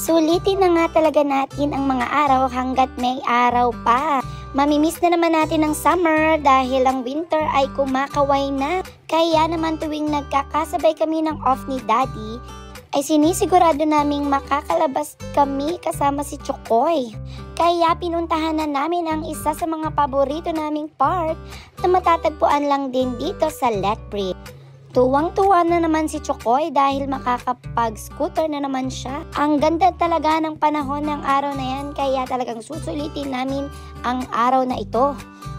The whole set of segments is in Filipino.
Sulitin na nga talaga natin ang mga araw hanggat may araw pa. Mamimiss na naman natin ang summer dahil ang winter ay kumakaway na. Kaya naman tuwing nagkakasabay kami ng off ni Daddy, ay sinisigurado naming makakalabas kami kasama si Chokoy. Kaya pinuntahan na namin ang isa sa mga paborito naming park na matatagpuan lang din dito sa Lethbridge. Tuwang-tuwa na naman si Chokoy dahil makakapag-scooter na naman siya. Ang ganda talaga ng panahon ng araw na yan kaya talagang susulitin namin ang araw na ito.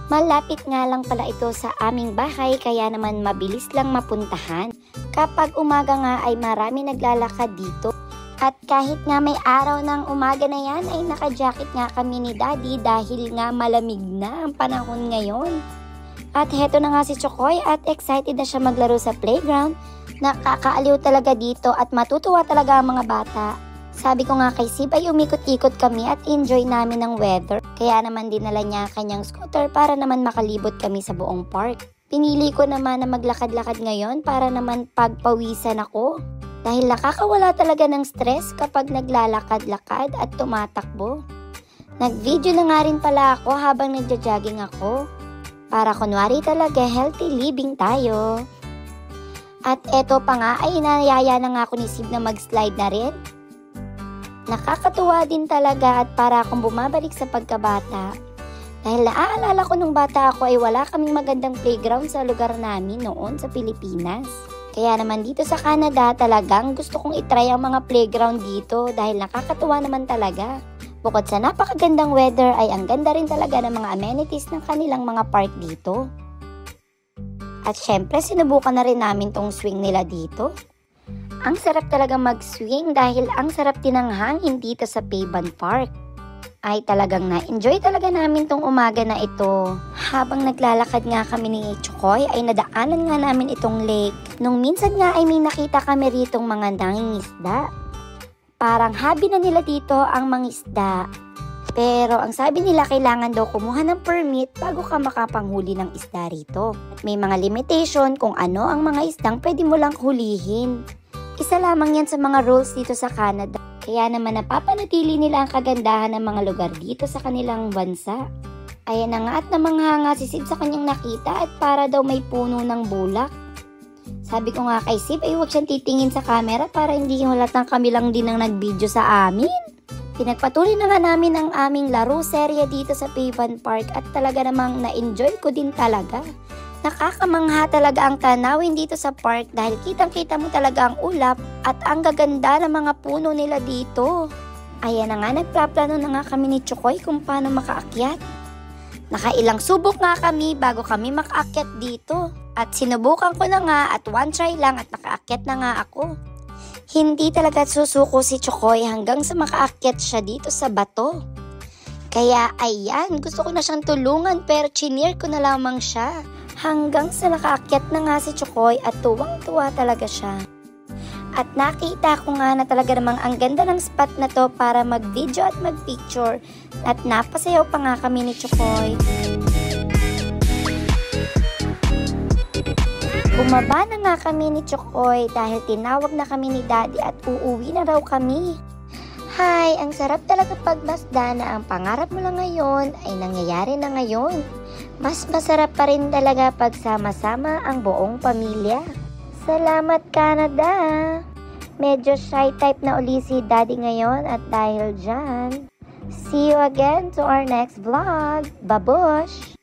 Malapit nga lang pala ito sa aming bahay kaya naman mabilis lang mapuntahan. Kapag umaga nga ay marami naglalakad dito. At kahit nga may araw ng umaga na yan ay naka-jacket nga kami ni Daddy dahil nga malamig na ang panahon ngayon. At heto na nga si Chokoy at excited na siya maglaro sa playground. Nakakaaliw talaga dito at matutuwa talaga ang mga bata. Sabi ko nga kay Sib ay umikot-ikot kami at enjoy namin ng weather. Kaya naman dinala niya kanyang scooter para naman makalibot kami sa buong park. Pinili ko naman na maglakad-lakad ngayon para naman pagpawisan ako. Dahil nakakawala talaga ng stress kapag naglalakad-lakad at tumatakbo. Nag-video na nga rin pala ako habang nagja-jogging ako. Para kunwari talaga healthy living tayo. At eto pa nga ay inayaya na nga ako ni Sib na mag-slide na rin. Nakakatuwa din talaga at para akong bumabalik sa pagkabata. Dahil naaalala ko nung bata ako ay wala kaming magandang playground sa lugar namin noon sa Pilipinas. Kaya naman dito sa Canada talagang gusto kong itry ang mga playground dito dahil nakakatuwa naman talaga. Bukod sa napakagandang weather ay ang ganda rin talaga ng mga amenities ng kanilang mga park dito. At syempre sinubukan na rin namin tong swing nila dito. Ang sarap talaga mag-swing dahil ang sarap tinanghangin dito sa Payban Park. Ay talagang na-enjoy talaga namin tong umaga na ito. Habang naglalakad nga kami ni Chokoy ay nadaanan nga namin itong lake. Nung minsan nga ay may nakita kami ritong mga nangingisda. Parang hobby na nila dito ang mangisda. Pero ang sabi nila kailangan daw kumuha ng permit bago ka makapanghuli ng isda rito. At may mga limitation kung ano ang mga isdang pwede mo lang hulihin. Isa lamang yan sa mga rules dito sa Canada. Kaya naman napapanatili nila ang kagandahan ng mga lugar dito sa kanilang bansa. Ayan na nga at namanghanga si Sib sa kanyang nakita at para daw may puno ng bulak. Sabi ko nga kay Sib ay huwag siyang titingin sa camera para hindi halatang kami lang din ang nag-video sa amin. Pinagpatuloy na nga namin ang aming laro serye dito sa Payban Park at talaga namang na-enjoy ko din talaga. Nakakamangha talaga ang tanawin dito sa park dahil kitang-kita mo talaga ang ulap at ang gaganda ng mga puno nila dito. Ayan na nga, nagplaplano na nga kami ni Chokoy kung paano makaakyat. Nakailang subok nga kami bago kami makaakyat dito. At sinubukan ko na nga at one try lang at nakaakyat na nga ako. Hindi talaga susuko si Chokoy hanggang sa makaakyat siya dito sa bato. Kaya ayan, gusto ko na siyang tulungan pero chineer ko na lamang siya. Hanggang sa nakaakyat na nga si Chokoy at tuwang-tuwa talaga siya. At nakita ko nga na talaga namang ang ganda ng spot na to para mag-video at mag-picture. At napasayaw pa nga kami ni Chokoy. Bumaba na nga kami ni Chokoy dahil tinawag na kami ni Daddy at uuwi na raw kami. Hi, ang sarap talaga pagmasdan na ang pangarap mo lang ngayon ay nangyayari na ngayon. Mas masarap pa rin talaga pag sama-sama ang buong pamilya. Salamat Canada! Medyo shy type na uli si Daddy ngayon at dahil dyan, see you again to our next vlog. Babush!